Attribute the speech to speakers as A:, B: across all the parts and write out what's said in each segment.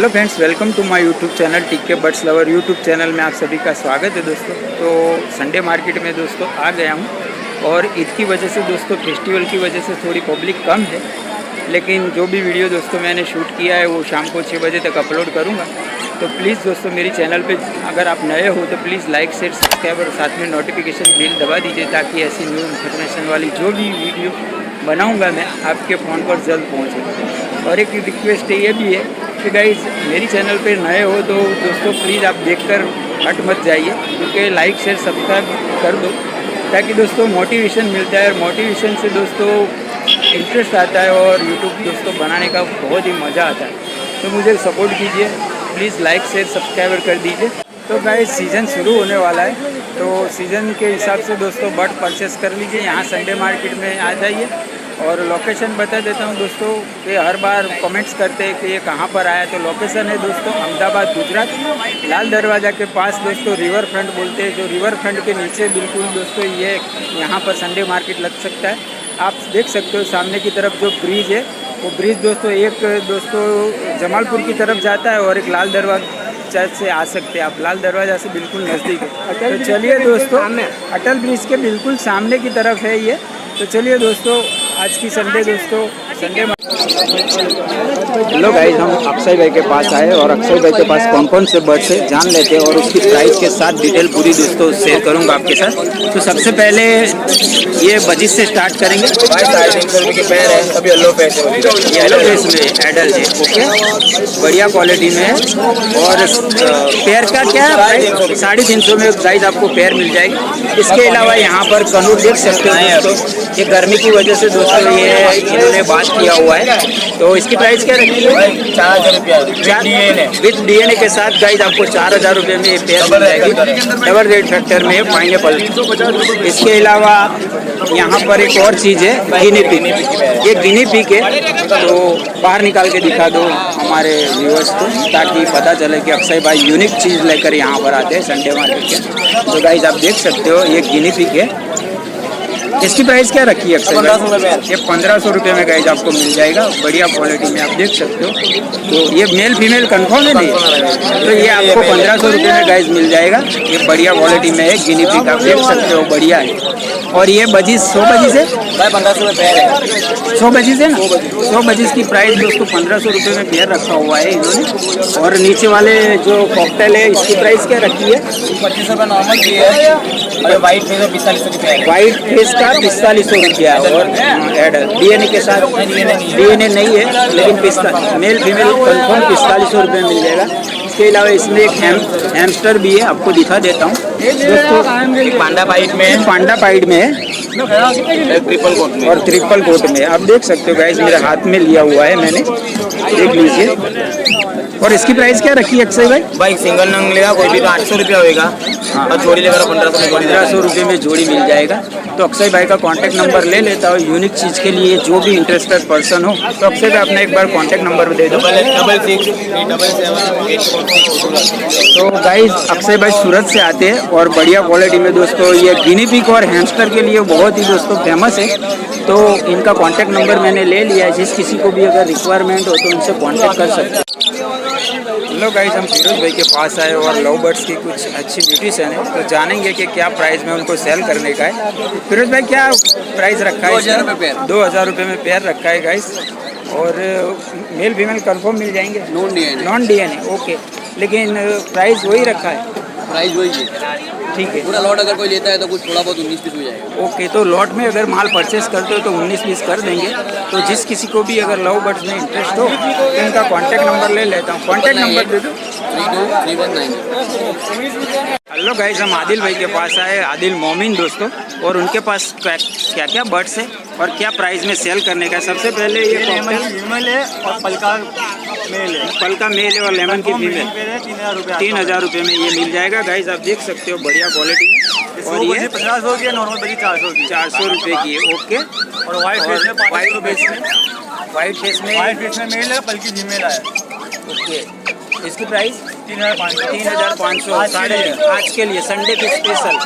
A: Hello friends, welcome to my YouTube channel TK birds lover YouTube channel में आप सभी का स्वागत है दोस्तों। तो संडे मार्केट में दोस्तों आ गया हूँ और ईद की वजह से दोस्तों फेस्टिवल की वजह से थोड़ी पब्लिक कम है, लेकिन जो भी वीडियो दोस्तों मैंने शूट किया है वो शाम को 6 बजे तक अपलोड करूँगा। तो प्लीज़ दोस्तों मेरी चैनल पे अगर आप नए हो तो प्लीज़ लाइक शेयर सब्सक्राइब और साथ में नोटिफिकेशन बेल दबा दीजिए, ताकि ऐसी न्यू इन्फॉर्मेशन वाली जो भी वीडियो बनाऊँगा मैं आपके फ़ोन पर जल्द पहुँचे। और एक रिक्वेस्ट ये भी है कि गाइस मेरी चैनल पे नए हो तो दोस्तों प्लीज़ आप देखकर हट मत जाइए, क्योंकि लाइक शेयर सब्सक्राइब कर दो ताकि दोस्तों मोटिवेशन मिलता है, और मोटिवेशन से दोस्तों इंटरेस्ट आता है और यूट्यूब दोस्तों बनाने का बहुत ही मज़ा आता है। तो मुझे सपोर्ट कीजिए, प्लीज़ लाइक शेयर सब्सक्राइबर कर दीजिए। तो गाइस सीज़न शुरू होने वाला है, तो सीज़न के हिसाब से दोस्तों बर्ड परचेस कर लीजिए। यहाँ संडे मार्केट में आ जाइए। और लोकेशन बता देता हूँ दोस्तों कि हर बार कमेंट्स करते हैं कि ये कहाँ पर आया। तो लोकेशन है दोस्तों अहमदाबाद गुजरात, लाल दरवाज़ा के पास दोस्तों रिवर फ्रंट बोलते हैं। जो रिवर फ्रंट के नीचे बिल्कुल दोस्तों ये यहाँ पर संडे मार्केट लग सकता है। आप देख सकते हो सामने की तरफ जो ब्रिज है, वो ब्रिज दोस्तों एक दोस्तों जमालपुर की तरफ जाता है और एक लाल दरवाजा से आ सकते हैं आप। लाल दरवाज़ा से बिल्कुल नज़दीक है। तो चलिए दोस्तों, अटल ब्रिज के बिल्कुल सामने की तरफ है ये। तो चलिए दोस्तों आज की संडे हेलो गाइस, हम अक्षय भाई के पास आए और अक्षय भाई के पास कौन कौन से बर्ड्स है जान लेते हैं और उसकी प्राइस के साथ डिटेल पूरी दोस्तों शेयर करूंगा आपके साथ। तो सबसे पहले ये बजिस से स्टार्ट करेंगे।
B: 350 रुपये के पैर है, सब येलो फेस है।
A: येलो फेस में एडल्ट है, ओके, बढ़िया क्वालिटी में है। और पेयर का क्या है, 350 में गाइस आपको पेयर मिल जाएगी। इसके अलावा यहाँ पर कनूर देख सकते हो दोस्तों, ये गर्मी की वजह से दोस्तों ये इन्होंने बात किया हुआ है। तो इसकी प्राइस क्या रखी है?
B: 4000 रुपया
A: विद डीएनए के साथ गाइस आपको 4000 रुपये में ये पेयर मिल जाएगी। डबल रेड फैक्टर में पाइनएप्पल। इसके अलावा यहाँ पर एक और चीज़ है, गिनी पिग। ये गिनी पिग है, तो बाहर निकाल के दिखा दो हमारे व्यूअर्स को, ताकि पता चले कि अक्षय भाई यूनिक चीज़ लेकर यहाँ पर आते हैं संडे मार्केट के। तो गाइस आप देख सकते हो ये गिनी पिग है। इसकी प्राइस क्या रखी है अक्षय भाई? ये 1500 रुपये में गाइस आपको मिल जाएगा, बढ़िया क्वालिटी में आप देख सकते हो। तो ये मेल फीमेल कंफर्म है नहीं? तो ये आपको 1500 रुपये में गाइस मिल जाएगा। ये बढ़िया क्वालिटी में है, गिनी पिग आप देख सकते हो, बढ़िया है। और ये बजिस 100 बजिस है
B: भाई 1500 में पैर है।
A: 100 बजिस है ना? 100 बजिस की प्राइस दोस्तों 1500 रुपये में पेयर रखा हुआ है इन्होंने। और नीचे वाले जो कॉकटेल है इसकी प्राइस क्या रखी है?
B: 2500 रुपये नॉर्मल की है, और वाइट फेस 4500 की पैर है।
A: वाइट फेस का 4500 रुपया। और एडल्ट डीएनए के साथ डीएनए नहीं है, लेकिन मेल फीमेल कंफर्म 4500 रुपये मिल जाएगा। इसके अलावा इसमें एक हैमस्टर भी है, आपको दिखा देता हूँ दोस्तों।
B: पांडा पाइट में,
A: पांडा पाइड में है,
B: ट्रिपल कोट में
A: और ट्रिपल कोट में। आप देख सकते हो गाइस, मेरे हाथ में लिया हुआ है मैंने, देख लीजिए। और इसकी प्राइस क्या रखी है अक्षय भाई?
B: भाई सिंगल नंग लेगा कोई भी तो 800 रुपया होगा, और जोड़ी लेगा
A: 1500 रुपये में जोड़ी मिल जाएगा। तो अक्षय भाई का कांटेक्ट नंबर ले लेता हूँ यूनिक चीज़ के लिए। जो भी इंटरेस्टेड पर्सन हो तो अक्षय भाई अपना एक बार कांटेक्ट नंबर दे दो।
B: 66
A: तो गाइस अक्षय भाई सूरत से आते हैं और बढ़िया क्वालिटी में दोस्तों ये गिनी पिग और हैमस्टर के लिए बहुत ही दोस्तों फेमस है। तो इनका कांटेक्ट नंबर मैंने ले लिया है, जिस किसी को भी अगर रिक्वायरमेंट हो तो इनसे कांटेक्ट कर सकते हैं। हेलो गाइस, हम फिरोज भाई के पास आए और लव बर्ड्स की कुछ अच्छी ब्यूटीशियन है, तो जानेंगे कि क्या प्राइस में उनको सेल करने का है। फिरोज भाई क्या प्राइस रखा है?
B: 2000 रुपये पेयर।
A: 2000 रुपये में पेयर रखा है गाइस। और मेल फीमेल कंफर्म मिल जाएंगे? Non DNA, okay. लेकिन प्राइस वही रखा है?
B: प्राइस वही है,
A: ठीक है।
B: पूरा लॉट अगर कोई लेता है तो कुछ थोड़ा बहुत 19 पीस हो जाएगा।
A: ओके, तो लॉट में अगर माल परचेस करते हो तो 19 पीस कर देंगे। तो जिस किसी को भी अगर लव बर्ड्स में इंटरेस्ट हो तो इनका कांटेक्ट नंबर ले लेता हूँ। कांटेक्ट नंबर दे दो।
B: 323190।
A: हेलो गाइस, हम आदिल भाई के पास आए, आदिल मोमिन दोस्तों, और उनके पास क्या क्या बर्ड्स है और क्या प्राइस में सेल करने का है। सबसे पहले ये
C: फीमेल है और पलका मेल है।
A: पलका मेल है और लेमन की फीमेल।
C: 3000
A: रुपये में ये मिल जाएगा गाइस, आप देख सकते हो, बढ़िया क्वालिटी में। और ये
C: 50 की है, नॉर्मल बजी 400 की।
A: 400 रुपये की है, ओके।
C: और वाइट फेस में 500 रुपये में।
A: वाइट फेस में
C: मेल है, पलकी फीमेल है।
A: ओके, इसकी प्राइस
C: 3500।
A: 3500 आज के लिए संडे की स्पेशल।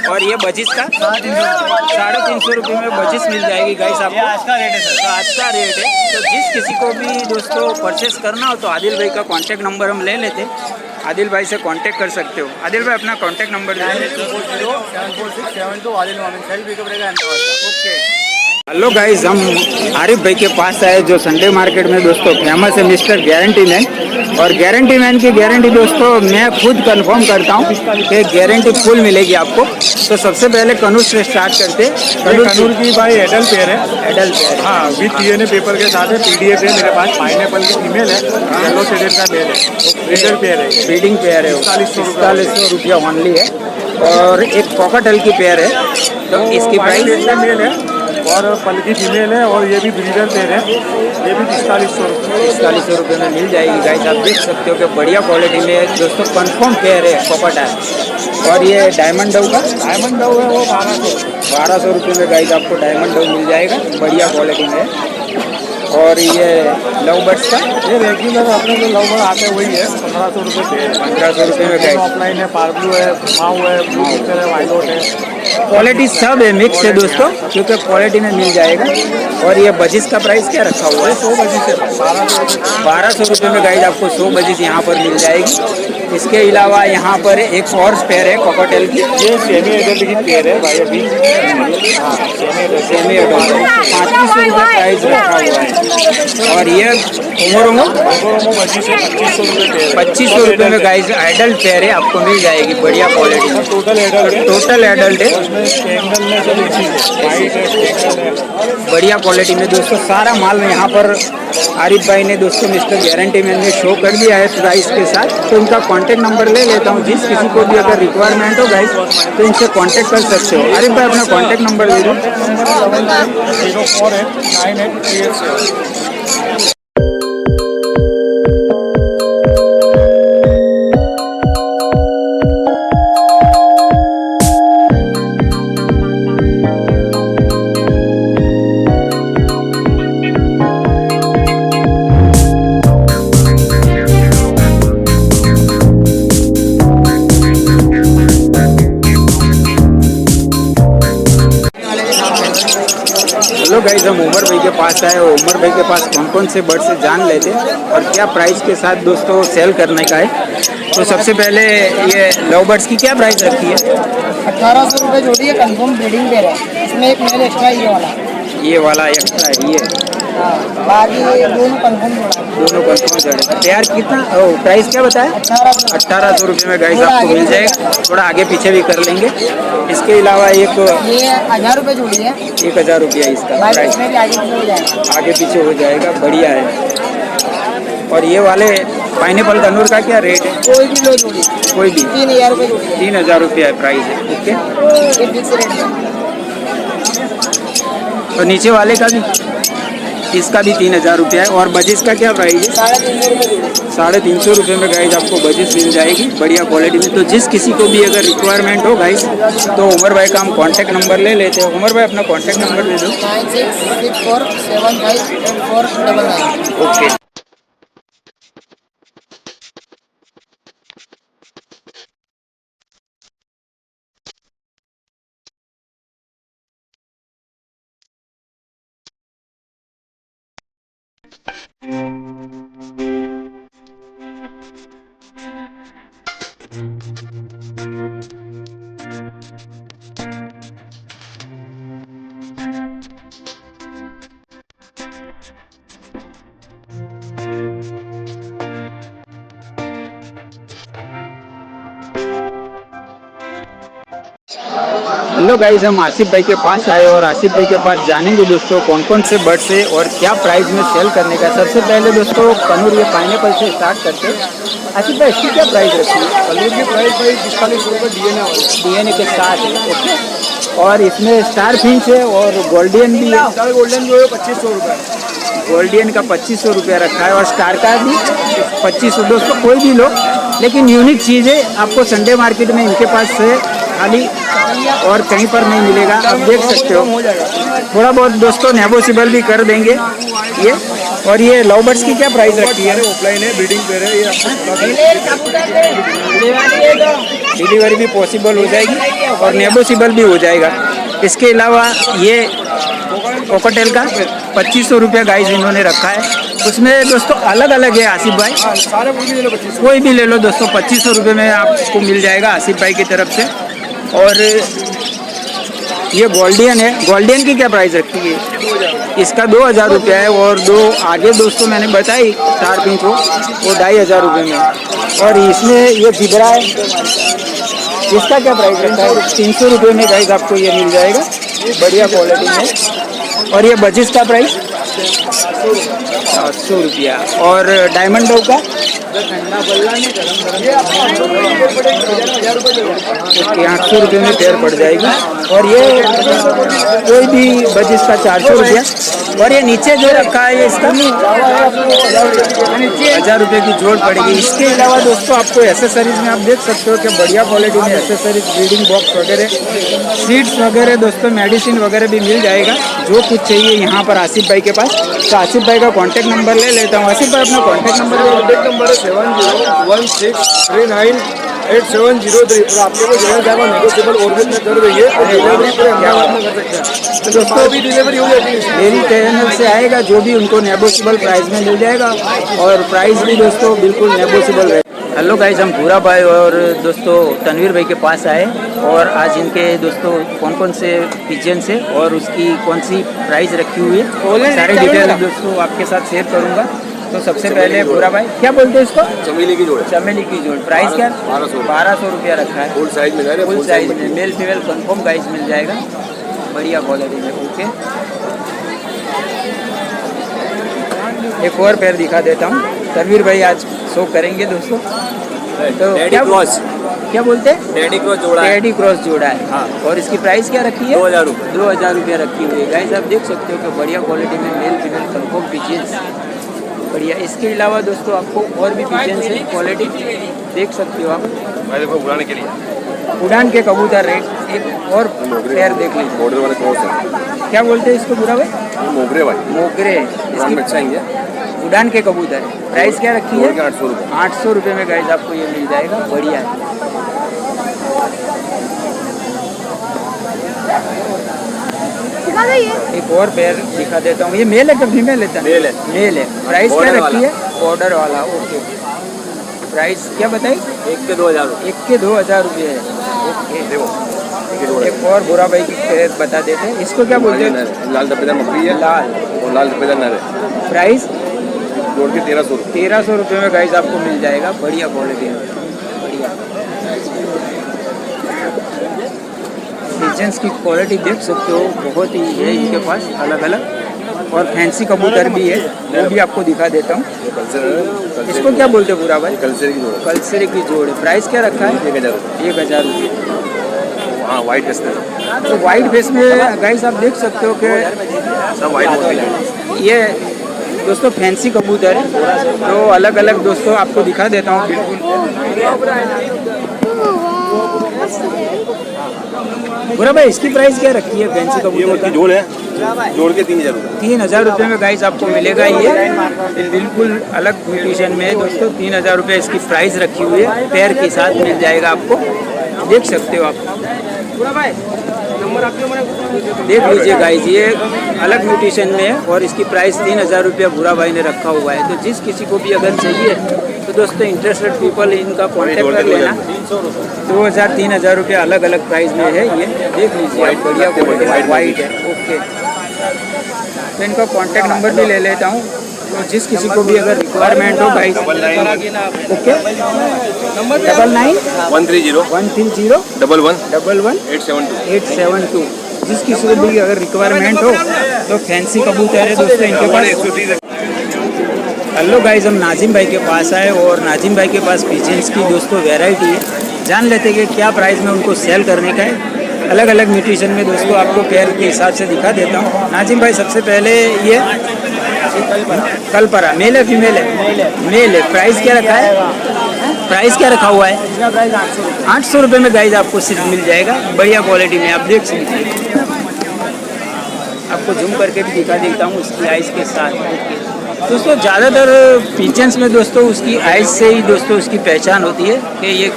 A: और ये बजिस का 350 रुपये में बजिस मिल जाएगी गाइस
C: ये
A: आपको।
C: आज का रेट है सर।
A: तो आज का रेट है। तो जिस किसी को भी दोस्तों परचेस करना हो तो आदिल भाई का कांटेक्ट नंबर हम ले लेते। आदिल भाई से कांटेक्ट कर सकते हो। आदिल भाई अपना कांटेक्ट नंबर दे दें।
C: 74672 आदिल मोहम्मद सेल्फ पिकअप रहेगा अहमदाबाद का।
A: ओके। हेलो गाइस, हम आरिफ भाई के पास आए जो संडे मार्केट में दोस्तों फेमस है मिस्टर गारंटी मैन। और गारंटी मैन की गारंटी दोस्तों मैं खुद कंफर्म करता हूँ कि गारंटी फुल मिलेगी आपको। तो सबसे पहले कनूर से स्टार्ट करते।
C: कनूर की भाई एडल्ट पेयर है।
A: Adult pair.
C: हाँ, विद डीएनए पेपर के साथ है। पीडीएफ है मेरे पास। पाइनएप्पल की फीमेल है। येलो शेडेड का मेल है। ब्रीडर पेयर है।
A: ब्रीडिंग पेयर है,
C: 4500
A: रुपया ओनली है। और एक कॉकटेल की पेयर है। तो इसकी प्राइस
C: मेल है और पल की फीमेल है और ये भी ब्रीडर पेयर है। ये भी 4500 रुपये।
A: 4500 रुपये में मिल जाएगी गाइस। आप देख सकते हो कि बढ़िया क्वालिटी में दोस्तों कंफर्म पेयर है कॉकटेल। और ये डायमंड डव का
C: डायमंड डव है वो
A: 1200 रुपये में गाइस आपको डायमंड डव मिल जाएगा, बढ़िया क्वालिटी में। और ये लव बर्ड्स का
C: ये रेगुलर अपने जो लव बर्ड आते हैं वही है। 1500 रुपये पेयर।
A: 1500 रुपये में गाइस।
C: ऑफलाइन है, पार्ब्लू है, माऊ है, ब्लू पिक्चर है, वाइलोट है।
A: क्वालिटी सब है, मिक्स है दोस्तों, क्योंकि क्वालिटी में मिल जाएगा। और ये बजिस का प्राइस क्या रखा हुआ है?
C: 100 बजी से
A: 1200 रुपये में गाइस आपको 100 बजिस यहाँ पर मिल जाएगी। इसके अलावा यहाँ पर एक और पेयर है कॉकटेल की।
C: ये सेमी एडल्ट की पेयर है भाई अभी। हाँ,
A: सेमी एडल्ट 3500 रुपये प्राइस रखा हुआ है। और ये उमर
C: बजी से 2500 रुपये पेयर है।
A: 2500 रुपये में गाइस एडल्ट पेयर है, आपको मिल जाएगी बढ़िया क्वालिटी में।
C: टोटल एडल्ट है।
A: टोटल एडल्ट है,
C: उसमें स्टेंगल में सब एक चीज़ है। वाइट है, स्टेंगल है।
A: बढ़िया क्वालिटी में दोस्तों। सारा माल यहाँ पर आरिफ भाई ने दोस्तों मिस्टर गारंटी मैन ने शो कर दिया है प्राइस के साथ। तो इनका कांटेक्ट नंबर ले लेता हूँ। जिस किसी को भी अगर रिक्वायरमेंट हो गाइस तो इनसे कांटेक्ट कर सकते हो। आरिफ भाई अपना कांटेक्ट नंबर दे दो।
C: 0489838
A: हेलो गाइस, हम उमर भाई के पास आए और उमर भाई के पास कौन कौन से बर्ड से जान लेते हैं और क्या प्राइस के साथ दोस्तों सेल करने का है। तो सबसे पहले ये लव बर्ड्स की क्या प्राइस रखी है?
D: 1800 रुपये जोड़ी है। कंफर्म ब्रीडिंग पेयर है। इसमें एक मेल एक्स्ट्रा ये वाला
A: एक्स्ट्रा है ये।
D: हाँ, बाकी दोनों कंफर्म जोड़ा है।
A: दोनों कंफर्म जोड़े। तैयार कितना प्राइस क्या बताया? 1800 रुपये में गाइस आपको मिल जाएगा। थोड़ा आगे पीछे भी कर लेंगे। इसके अलावा एक
D: ये 1000 रुपये जोड़ी है।
A: 1000 रुपया इसका
D: बाकी
A: प्राइस।
D: इसमें भी आगे पीछे हो जाएगा।
A: आगे पीछे हो जाएगा, बढ़िया है। और ये वाले पाइनएप्पल कनूर का क्या रेट है?
D: कोई भी लो जोड़ी,
A: कोई भी
D: 3000 रुपये जोड़ी है।
A: 3000 रुपया है प्राइस है। ओके।
D: ये फिक्स रेट है।
A: और नीचे वाले का भी, इसका भी 3000 रुपया है। और बजिस का क्या प्राइस है?
D: 350 रुपये जोड़ी।
A: 350 रुपये में गाइस आपको बजिस मिल जाएगी बढ़िया क्वालिटी में। तो जिस किसी को भी अगर रिक्वायरमेंट हो गाइस तो उमर भाई का हम कांटेक्ट नंबर ले लेते हैं। उमर भाई अपना कांटेक्ट नंबर दे दो।
D: 9664758499।
A: ओके। हेलो गाइस, हम आसिफ भाई के पास आए और आसिफ भाई के पास जानेंगे दोस्तों कौन कौन से बर्ड्स है और क्या प्राइस में सेल करने का। सबसे पहले दोस्तों कनूर ये पाइनएप्पल से स्टार्ट करते हैं। आसिफ भाई इसकी क्या प्राइस रखी है?
C: कलर की प्राइस भाई 45 रुपये डीएनए वाली।
A: डीएनए के साथ है। ओके। और इसमें स्टार फिंच है और गोल्डियन भी है।
C: स्टार गोल्डन जो है 2500 रुपये।
A: गोल्डियन का 2500 रुपया रखा है और स्टार का भी 2500। दोस्तों कोई भी लो, लेकिन यूनिक चीज़ है, आपको संडे मार्केट में इनके पास से खाली और कहीं पर नहीं मिलेगा, आप देख सकते हो। थोड़ा बहुत दोस्तों नेगोशिएबल भी कर देंगे ये। और ये लव बर्ड्स की क्या प्राइस रखी है?
C: ऑफलाइन है, ब्रीडिंग पेयर है ये।
A: डिलीवरी भी पॉसिबल हो जाएगी और नेगोशिएबल भी हो जाएगा। इसके अलावा ये कोकोटेल का 2500 रुपये गाइस इन्होंने रखा है। उसमें दोस्तों अलग अलग है आसिफ भाई,
C: सारे कोई भी ले लो 25।
A: कोई भी ले लो दोस्तों, 2500 रुपये में आपको मिल जाएगा आसिफ भाई की तरफ से। और ये गोल्डियन है, गोल्डियन की क्या प्राइस रखी है? इसका 2000 रुपया है। और दो आगे दोस्तों मैंने बताई 4 पिंच वो 2500 रुपये में। और इसमें ये जिब्रा है, इसका क्या प्राइस रखा है? 300 रुपये में गाइस आपको ये मिल जाएगा, बढ़िया क्वालिटी में। और ये बजिस का प्राइस 700 रुपया। और डायमंड डो का 800 रुपये में पेयर पड़ जाएगी। और ये कोई भी बजिस का 400 रुपया। और ये नीचे जो रखा है ये इसका 1000 रुपये की जोड़ पड़ेगी। इसके अलावा दोस्तों आपको एसेसरीज में आप देख सकते हो कि बढ़िया क्वालिटी में एसेसरीज, ब्रीडिंग बॉक्स वगैरह, सीड्स वगैरह दोस्तों, मेडिसिन वगैरह भी मिल जाएगा। जो कुछ चाहिए यहाँ पर आसिफ भाई के पास। तो आसिफ भाई का कॉन्टैक्ट नंबर ले लेता हूँ। आसिफ भाई अपना कॉन्टैक्ट नंबर ले।
C: कॉन्टैक्ट नंबर है 7016398703। और आप लोगों को जगह जाएगा नेगोशिएबल और भी कर देंगे। और डिलीवरी पूरे अहमदाबाद में कर सकते हैं। तो दोस्तों अभी डिलीवरी हो जाती है।
A: मेरी चैनल से आएगा जो भी उनको नेगोशिएबल प्राइस में मिल जाएगा। और प्राइस भी दोस्तों बिल्कुल नेगोशिएबल है। हेलो गाइस, हम भूरा भाई और दोस्तों तनवीर भाई के पास आए और आज इनके दोस्तों कौन कौन से पिजन्स है और उसकी कौन सी प्राइस रखी हुई है सारी डिटेल दोस्तों आपके साथ शेयर करूंगा। तो सबसे पहले भूरा भाई, क्या बोलते हैं इसको?
C: चमेली की जोड़।
A: चमेली की जोड़। प्राइस क्या? 1200 रुपया रखा है।
C: फुल साइज में,
A: फुल साइज में मेल फीमेल कंफर्म गाइस मिल जाएगा, बढ़िया क्वालिटी में। ओके, एक और पैर दिखा देता हूँ, तनवीर भाई आज शो करेंगे दोस्तों। तो क्या बोलते हैं?
B: डैडी क्रॉस जोड़ा है।
A: डैडी क्रॉस जोड़ा है।
B: हाँ।
A: और इसकी प्राइस क्या रखी है?
B: 2000 रुपये।
A: 2000 रुपया रखी हुई है गाइस। आप देख सकते हो कि बढ़िया क्वालिटी में मेल फीमेल कंफर्म पिजन्स, बढ़िया। इसके अलावा दोस्तों आपको और भी पिजन्स है, क्वालिटी देख सकते हो आप।
C: उड़ाने के लिए
A: उड़ान के कबूतर रेट एक और पैर देख लीजिए।
C: बॉर्डर वाले क्रॉस है।
A: क्या बोलते हैं इसको भूरा भाई?
C: मोगरे भाई।
A: मोगरे।
C: इसकी अच्छा ही है।
A: उड़ान के कबूतर है। प्राइस क्या रखी है?
C: 800 रुपये।
A: 800 रुपये में गाइस आपको ये मिल जाएगा, बढ़िया है। एक और पैर दिखा देता हूँ। ये मेल है कि फीमेल है?
B: मेल है।
A: मेल है। प्राइस क्या रखी है? बॉर्डर वाला। ओके, प्राइस क्या बताई?
B: 1 के 2000 रुपये।
A: 1 के 2000 रुपये है। ओके,
C: देखो
A: एक और भूरा भाई की पैर बता देते हैं। इसको क्या बोलते हैं?
C: लाल धब्बेदार मकड़ी है।
A: लाल
C: और लाल धब्बेदार नर है।
A: प्राइस
C: जोड़ के 1300 रुपये।
A: 1300 रुपये में गाइस आपको मिल जाएगा, बढ़िया क्वालिटी है, बढ़िया। पिजन्स की क्वालिटी देख सकते हो, बहुत ही है इनके पास अलग अलग। और फैंसी कबूतर भी है, वो भी आपको दिखा देता हूँ। इसको क्या बोलते हैं पूरा भाई?
C: कलसेरी की जोड़।
A: कलसेरी की जोड़ है। प्राइस क्या रखा है?
C: 1000 रुपये।
A: 1000 रुपये।
C: हाँ, वाइट फेस है।
A: तो वाइट फेस में गाइस आप देख सकते हो कि
C: सब वाइट मोती है।
A: ये दोस्तों फैंसी कबूतर है। तो अलग अलग दोस्तों आपको दिखा देता हूँ बिल्कुल। बुरा भाई, इसकी प्राइस क्या रखी है फैंसी कबूतर का?
C: जोड़ है, जोड़ के 3000 रुपये।
A: 3000 रुपये में गाइस आपको मिलेगा ये बिल्कुल अलग म्यूटेशन में है दोस्तों। 3000 रुपये इसकी प्राइस रखी हुई है, पैर के साथ मिल जाएगा आपको, देख सकते हो आप। देख लीजिए गाइस, ये अलग म्यूटेशन में है और इसकी प्राइस 3000 रुपया भूरा भाई ने रखा हुआ है। तो जिस किसी को भी अगर चाहिए तो दोस्तों इंटरेस्टेड पीपल इनका कॉन्टेक्ट कर लेना। 2000-3000 रुपया अलग अलग प्राइस में है ये, देख लीजिए आप, बढ़िया क्वालिटी वाइट है। ओके, तो इनका कॉन्टेक्ट नंबर भी ले लेता हूँ। तो जिस किसी को भी अगर रिक्वायरमेंट हो गाइस, ओके, 99-130-130-11-872। जिस किसी को भी अगर रिक्वायरमेंट हो तो फैंसी कबूतर है दोस्तों इनके पास। हेलो गाइस, हम नाजिम भाई के पास आए और नाजिम भाई के पास पिजन्स की दोस्तों वैरायटी है। जान लेते हैं कि क्या प्राइस में उनको सेल करने का है। अलग अलग म्यूटेशन में दोस्तों आपको पैर के हिसाब से दिखा देता हूँ। नाजिम भाई, सबसे पहले ये कलपरा मेल है फीमेल है? मेल है। प्राइस क्या रखा है? प्राइस क्या रखा हुआ है?
C: इसका प्राइस 800
A: 800 रुपये में गाइज आपको सिर्फ मिल जाएगा, बढ़िया क्वालिटी में। आप देख सकते हैं, आपको जूम करके भी दिखा देता हूँ उसकी आइज़ के साथ। दोस्तों ज़्यादातर पिजन्स में दोस्तों उसकी आइज़ से ही दोस्तों उसकी पहचान होती है कि ये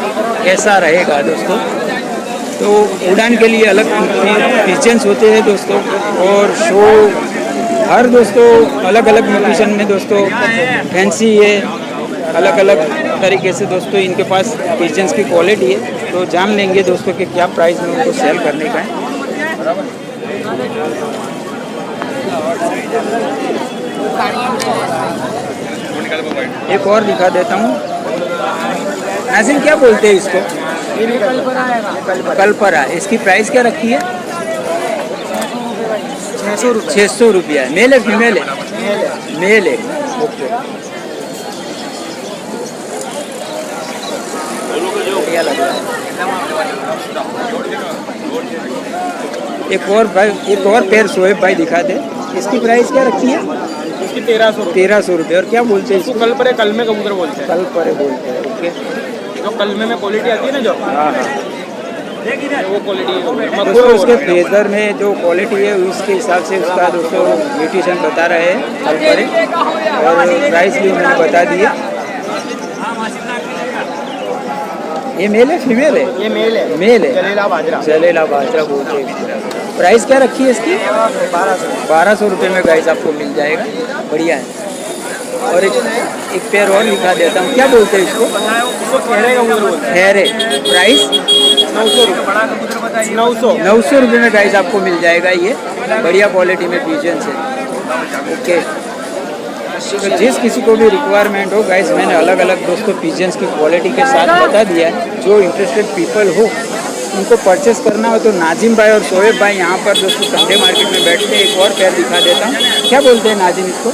A: कैसा रहेगा दोस्तों। तो उड़ान के लिए अलग पिजन्स होते हैं दोस्तों, और शो हर दोस्तों अलग अलग म्यूटेशन में दोस्तों फैंसी है, अलग अलग तरीके से दोस्तों इनके पास पिजन्स की क्वालिटी है। तो जान लेंगे दोस्तों कि क्या प्राइस में उनको सेल करने का है। एक और दिखा देता हूँ। नाज़िम क्या बोलते हैं इसको? कलपरा। इसकी प्राइस क्या रखी है? 600 रुपया। मेल है फीमेल है? मेल है। ओके, बढ़िया लग रहा है। एक और भाई, एक और पेयर शोएब भाई दिखा दे। इसकी प्राइस क्या रखी है?
C: इसकी 1300
A: रुपये। और क्या बोलते हैं इसको?
C: कलपरे, कलमे कबूतर बोलते हैं।
A: कलपरे बोलते हैं। ओके,
C: जो कलमे में क्वालिटी आती है ना, जो
A: हाँ,
C: वो क्वालिटी
A: दोस्तों उसके फेदर में जो क्वालिटी है उसके हिसाब से उसका दोस्तों ब्यूटिशियन बता रहे हैं कलपरे, और प्राइस भी उन्होंने बता दिए। ये मेल है फीमेल है?
C: ये मेल है।
A: मेल है।
C: जलेला
A: बाजरा बोलते हैं। प्राइस क्या रखी है इसकी? 1200 रुपये में गाइस आपको मिल जाएगा, बढ़िया है। और एक पेयर और दिखा देता हूँ। क्या बोलते हैं इसको? खैरे। प्राइस 900 रुपये में गाइस आपको मिल जाएगा। ये बढ़िया क्वालिटी में पिजन्स है। ओके, तो जिस किसी को भी रिक्वायरमेंट हो गाइस, मैंने अलग अलग दोस्तों पिजन्स की क्वालिटी के साथ बता दिया है। जो इंटरेस्टेड पीपल हो उनको परचेस करना हो तो नाजिम भाई और शोएब भाई यहाँ पर दोस्तों संडे मार्केट में बैठते हैं। एक और पेयर दिखा देता हूँ। क्या बोलते हैं नाजिम इसको?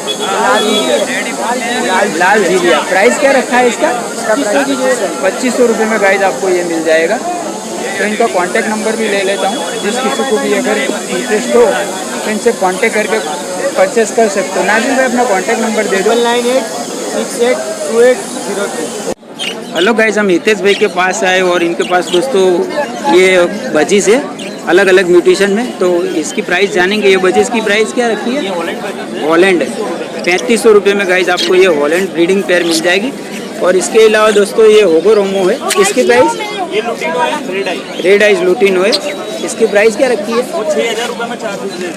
A: लाल झीलिया। प्राइस क्या रखा है इसका? 2500 रुपये में गाइस आपको ये मिल जाएगा। तो इनका कांटेक्ट नंबर भी ले लेता हूँ, जिस किसी को भी अगर इंटरेस्ट हो तो इनसे कांटेक्ट करके परचेस कर सकते हो। नाजिम भाई अपना कांटेक्ट नंबर दे दो।
C: 98682803।
A: हेलो गाइस, हम हितेश भाई के पास आए और इनके पास दोस्तों ये बजीज है अलग अलग म्यूटेशन में। तो इसकी प्राइस जानेंगे। ये बजीज की प्राइस क्या रखी है? हॉलैंड है। 3500 रुपये में गाइस आपको ये हॉलैंड ब्रीडिंग पेयर मिल जाएगी। और इसके अलावा दोस्तों ये होगो रोमो है। इसकी प्राइस? रेड आइज लुटिनो है। इसकी प्राइस क्या रखी है?
C: 6000 रुपये में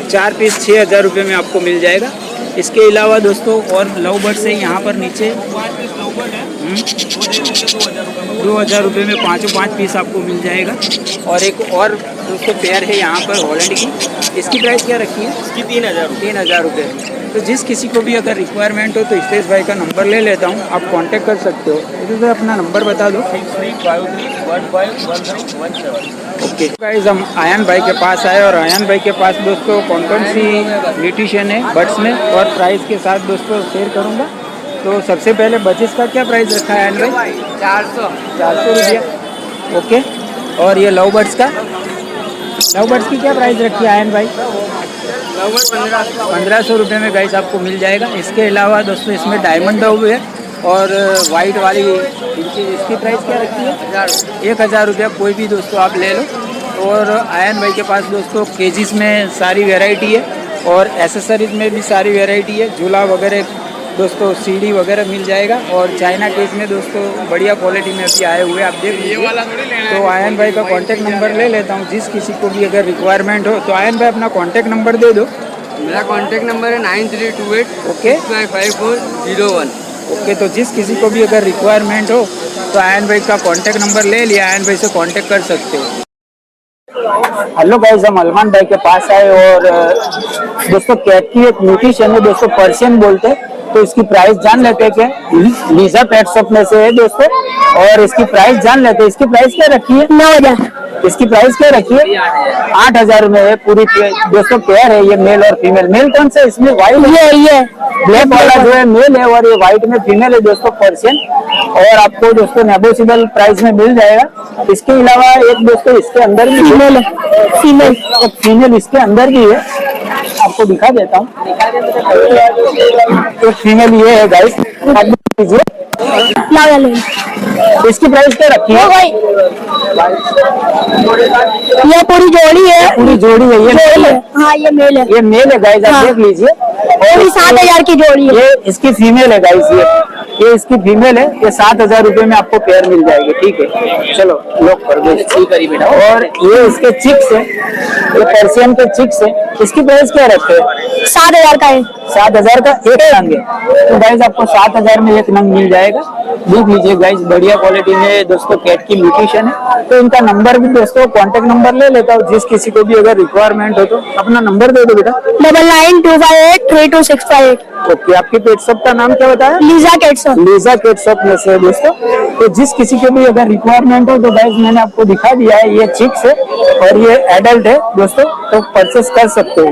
A: 4 पीस 6000 रुपये में आपको मिल जाएगा। इसके अलावा दोस्तों और लव बर्ड्स है यहाँ पर नीचे 2000 रुपये में 5 पीस आपको मिल जाएगा। और एक और दोस्तों पेयर है यहाँ पर हॉलैंड की। इसकी प्राइस क्या रखी है?
C: इसकी 3000
A: रुपये। तो जिस किसी को भी अगर रिक्वायरमेंट हो तो हितेश भाई का नंबर ले लेता हूँ, आप कांटेक्ट कर सकते हो। हितेश भाई अपना नंबर बता दो।
C: 63531517।
A: ओके गाइस, हम आयन भाई के पास आए और आयन भाई के पास दोस्तों कौन कौन सी न्यूट्रिशन है बर्ड्स में और प्राइस के साथ दोस्तों शेयर करूँगा। तो सबसे पहले बचेस का क्या प्राइस रखा है आयन भाई? 400 रुपया। ओके, और ये लव बर्ड्स का? लव बर्ड्स की क्या प्राइस रखी है आयन भाई? 1500 रुपये में गाइस आपको मिल जाएगा। इसके अलावा दोस्तों इसमें डायमंड डव है और वाइट वाली इसकी प्राइस क्या रखी है? 1000 रुपया। कोई भी दोस्तों आप ले लो। और आयन भाई के पास दोस्तों केजीस में सारी वैरायटी है और एसेसरीज में भी सारी वैरायटी है। झूला वगैरह दोस्तों सीढ़ी वगैरह मिल जाएगा। और चाइना केस में दोस्तों बढ़िया क्वालिटी में अभी आए हुए आप देख लीजिए। तो आयन भाई का कांटेक्ट नंबर ले लेता हूँ, जिस किसी को भी अगर रिक्वायरमेंट हो तो आयन भाई अपना कांटेक्ट नंबर दे दो।
D: मेरा कांटेक्ट नंबर है 9328
A: ओके
D: 655401।
A: ओके, तो जिस किसी को भी अगर रिक्वायरमेंट हो तो आयन भाई का कांटेक्ट नंबर ले लिया, आयन भाई से कांटेक्ट कर सकते हो। हेलो गाइस, हम अलमान भाई के पास आए और दोस्तों कैट की एक म्यूटेशन है दोस्तों, पर्शियन बोलते हैं। तो इसकी प्राइस जान लेते हैं क्या? लीजा पेट शॉप में से है दोस्तों और इसकी प्राइस जान लेते हैं। इसकी प्राइस क्या रखी है? 9000। इसकी प्राइस क्या रखी है? 8000 में है पूरी दोस्तों पेयर है। ये मेल और फीमेल। मेल कौन सा इसमें? वाइट ये ब्लैक वाला जो है मेल है और ये व्हाइट में फीमेल है दोस्तों, पर्शियन। और आपको दोस्तों नेगोशिएबल प्राइस में मिल जाएगा। इसके अलावा एक दोस्तों इसके अंदर भी फीमेल इसके अंदर भी है, आपको दिखा देता हूँ। तो फीमेल ये है गाइस, आप लीजिए। इसकी प्राइस क्या रखी है?
E: ये पूरी जोड़ी है।
A: पूरी जोड़ी है ये मेल है?
E: हाँ ये मेल है।
A: ये मेल है गाइस, आप देख लीजिए।
E: और 7,000 की जोड़ी है।
A: ये इसकी फीमेल है गाइस, ये इसकी फीमेल है। ये 7,000 रुपए में आपको पेयर मिल जाएगी। ठीक है, चलो लॉक कर दो बेटा। और ये इसके चिक्स है, ये पर्शियन के चिक्स है। इसकी प्राइस क्या रखते हैं?
E: 7,000 का है।
A: 7,000 का एक नंग है। तो गाइस आपको 7,000 में एक नंग मिल जाएगा। देख लीजिए गाइस, बढ़िया क्वालिटी में दोस्तों कैट की म्यूटेशन है। तो इनका नंबर भी दोस्तों कॉन्टेक्ट नंबर ले लेता हूँ, जिस किसी को भी अगर रिक्वायरमेंट हो तो अपना नंबर दे दो बेटा।
E: 9925832658।
A: ओके, आपकी पेट शॉप का नाम क्या बताया?
E: Lisa cat shop.
A: Lisa cat shop में से दोस्तों। तो जिस किसी को भी अगर रिक्वायरमेंट हो तो गाइस मैंने आपको दिखा दिया है, ये चिक्स है और ये एडल्ट है दोस्तों, तो परचेस कर सकते हो।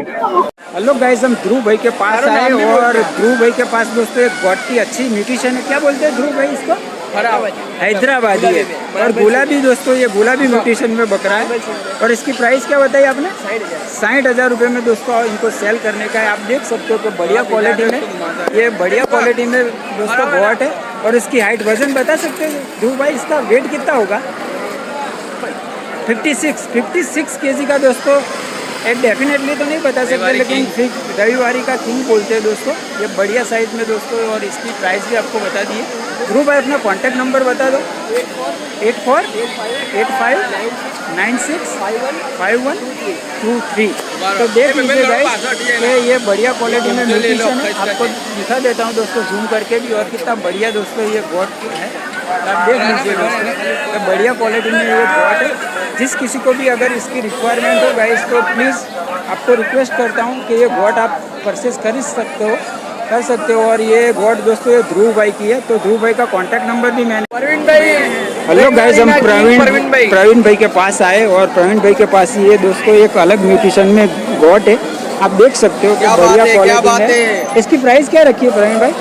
A: हेलो गाइस, हम ध्रुव भाई के पास आए और ध्रुव भाई के पास दोस्तों एक गॉड की अच्छी म्यूटेशन है। क्या बोलते हैं ध्रुव भाई इसको? हैदराबादी है। और गुलाबी दोस्तों, ये गुलाबी म्यूटेशन में बकरा है। और इसकी प्राइस क्या बताई आपने? 60,000 रुपए में दोस्तों इनको सेल करने का है। आप देख सकते हो कि बढ़िया क्वालिटी में, ये बढ़िया क्वालिटी में दोस्तों गॉड है। और इसकी हाइट वजन बता सकते हैं ध्रुव भाई, इसका वेट कितना होगा? 56 kg का दोस्तों। डेफिनेटली तो नहीं बता सकते, लेकिन रविवारी का किंग बोलते हैं दोस्तों। ये बढ़िया साइज में दोस्तों, और इसकी प्राइस भी आपको बता दी है। ध्रुव भाई अपना कॉन्टैक्ट नंबर बता दो। 8485965123। तो देख लीजिए गाइस कि ये बढ़िया क्वालिटी में म्यूटेशन है। आपको दिखा देता हूँ दोस्तों जूम करके भी, और कितना बढ़िया दोस्तों ये गॉड है। आप देख लीजिए दोस्तों, तो बढ़िया क्वालिटी में ये गॉड है। जिस किसी को भी अगर इसकी रिक्वायरमेंट हो गाइस, तो प्लीज़ आपको रिक्वेस्ट करता हूँ कि ये गॉड आप परचेस कर सकते हो। और ये गॉड दोस्तों ये ध्रुव भाई की है। तो ध्रुव भाई का कॉन्टैक्ट नंबर भी मैंने।
C: प्रवीण भाई,
A: हेलो गाइस, हम प्रवीण भाई के पास आए और प्रवीण भाई के पास ये दोस्तों एक अलग म्यूटेशन में गॉड है। आप देख सकते हो कि बढ़िया क्वालिटी है। इसकी प्राइस क्या रखी है प्रवीण भाई?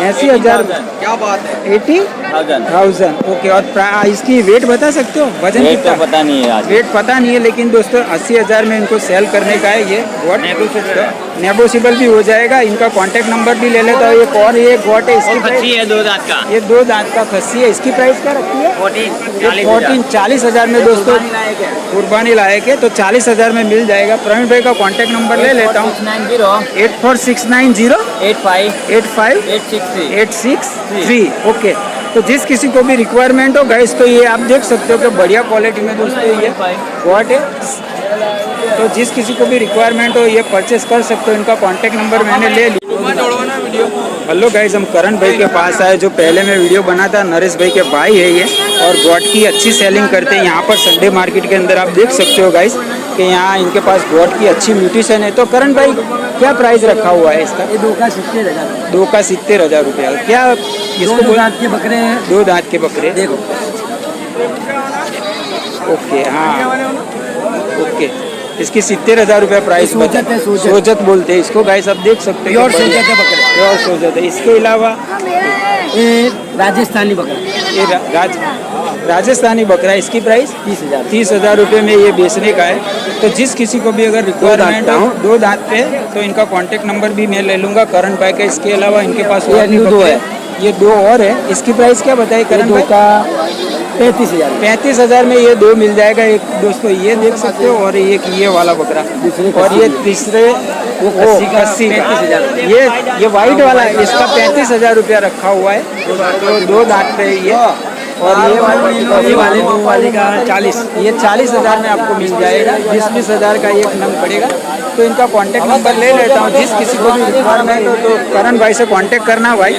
A: 80,000।
B: क्या बात है?
A: 80,000। ओके, और इसकी वेट बता सकते हो? वजन कितना?
B: तो पता नहीं है आज।
A: वेट पता नहीं है, लेकिन दोस्तों 80,000 में इनको सेल करने का है। ये गॉड नेगोशिएबल भी हो जाएगा। इनका कॉन्टैक्ट नंबर भी ले लेता हूँ। एक और ये गॉड है, इसकी प्राइस
B: है 2 दांत का।
A: ये 2 दांत का खस्सी है। इसकी प्राइस क्या रखी है? 40,000 में दोस्तों कुर्बानी लायक है। तो 40,000 में मिल जाएगा। प्रवीण भाई का कॉन्टैक्ट नंबर ले लेता हूँ। 8469085863। ओके, तो जिस किसी को भी रिक्वायरमेंट हो गाइस, तो ये आप देख सकते हो कि बढ़िया क्वालिटी में दोस्तों ये गॉड है। तो जिस किसी को भी रिक्वायरमेंट हो ये परचेस कर सकते हो। इनका कॉन्टैक्ट नंबर मैंने ले लिया। हेलो गाइस, हम करण भाई के पास आए, जो पहले मैं वीडियो बना था। नरेश भाई के भाई है ये, और गॉड की अच्छी सेलिंग करते हैं यहाँ पर संडे मार्केट के अंदर। आप देख सकते हो गाइस कि यहाँ इनके पास गॉड की अच्छी म्यूटेशन है। तो करण भाई क्या प्राइस रखा हुआ है इसका? 2,70,000 रुपया। क्या इसको?
D: 2 दांत के बकरे हैं।
A: 2 दांत के बकरे देखो। ओके, हाँ ओके। इसकी 70,000 रुपया प्राइस बता। सोजत बोलते हैं इसको गाइस, आप देख सकते हैं। प्योर सोजत है। इसके अलावा
D: राजस्थानी बकरा,
A: ये राजस्थानी बकरा, इसकी प्राइस 30,000 रुपये में ये बेचने का है। तो जिस किसी को भी अगर रिक्वायरमेंट हो 2 दांत पे, तो इनका कॉन्टैक्ट नंबर भी मैं ले लूँगा करण भाई का। इसके अलावा इनके पास और भी 2 है, ये 2 और है। इसकी प्राइस क्या बताइए करण भाई? 35,000 में ये 2 मिल जाएगा। एक दोस्तों ये देख सकते हो, और एक ये वाला बकरा, और ये तीसरे वो 80 का। ये वाइट वाला है, इसका 35,000 रुपया रखा हुआ है। तो 2 दांत पे ये, और ये वाले का 40। ये 40,000 में आपको मिल जाएगा। 20,000 का एक नंग पड़ेगा। तो इनका कांटेक्ट नंबर ले लेता हूँ। जिस किसी को भी रिक्वायरमेंट हो तो करण भाई से कांटेक्ट करना भाई।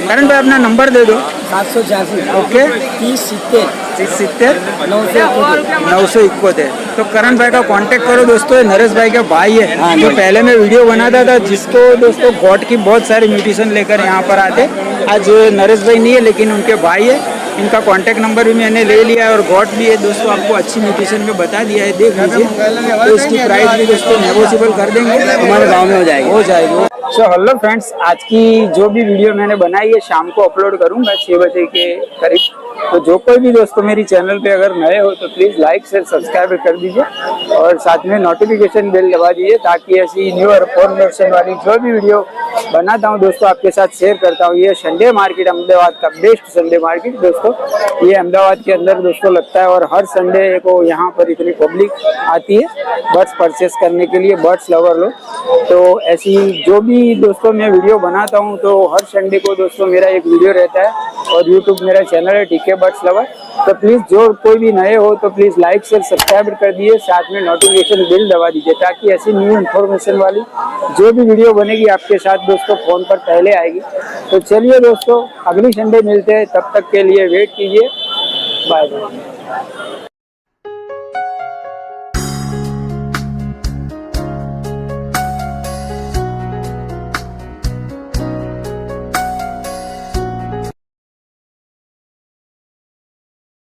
A: करण भाई अपना नंबर दे दो।
D: 786
A: ओके
D: 3070
A: 971। तो करण भाई का कांटेक्ट करो दोस्तों। नरेश भाई का भाई है, जो पहले मैं वीडियो बनाता था, जिसको दोस्तों गॉड की बहुत सारी म्यूटेशन लेकर यहाँ पर आते। आज नरेश भाई नहीं है, लेकिन उनके भाई है। इनका कांटेक्ट नंबर भी मैंने ले लिया है, और गॉड भी है दोस्तों। आपको अच्छी म्यूटेशन में बता दिया है, देख लीजिए। तो इसकी प्राइस भी दोस्तों नेगोशिएबल कर देंगे, हमारे गाँव में हो जाएगी। सो हेलो फ्रेंड्स, आज की जो भी वीडियो मैंने बनाई है शाम को अपलोड करूंगा 6 बजे के करीब। तो जो कोई भी दोस्तों मेरी चैनल पे अगर नए हो तो प्लीज़ लाइक शेयर सब्सक्राइब कर दीजिए, और साथ में नोटिफिकेशन बेल दबा दीजिए, ताकि ऐसी न्यू और इन्फॉर्मेशन वाली जो भी वीडियो बनाता हूँ दोस्तों, आपके साथ शेयर करता हूँ। ये संडे मार्केट अहमदाबाद का बेस्ट संडे मार्केट दोस्तों, ये अहमदाबाद के अंदर दोस्तों लगता है। और हर संडे को यहाँ पर इतनी पब्लिक आती है बर्ड्स परचेस करने के लिए, बर्ड्स लवर लोग। तो ऐसी जो भी दोस्तों मैं वीडियो बनाता हूँ तो हर संडे को दोस्तों मेरा एक वीडियो रहता है। और यूट्यूब मेरा चैनल है टीके बर्ड्स लवर। तो प्लीज़ जो कोई भी नए हो तो प्लीज़ लाइक शेयर सब्सक्राइब कर दिए, साथ में नोटिफिकेशन बिल दबा दीजिए, ताकि ऐसी न्यू इन्फॉर्मेशन वाली जो भी वीडियो बनेगी आपके साथ दोस्तों फ़ोन पर पहले आएगी। तो चलिए दोस्तों, अगली संडे मिलते हैं, तब तक के लिए वेट कीजिए। Bye bye.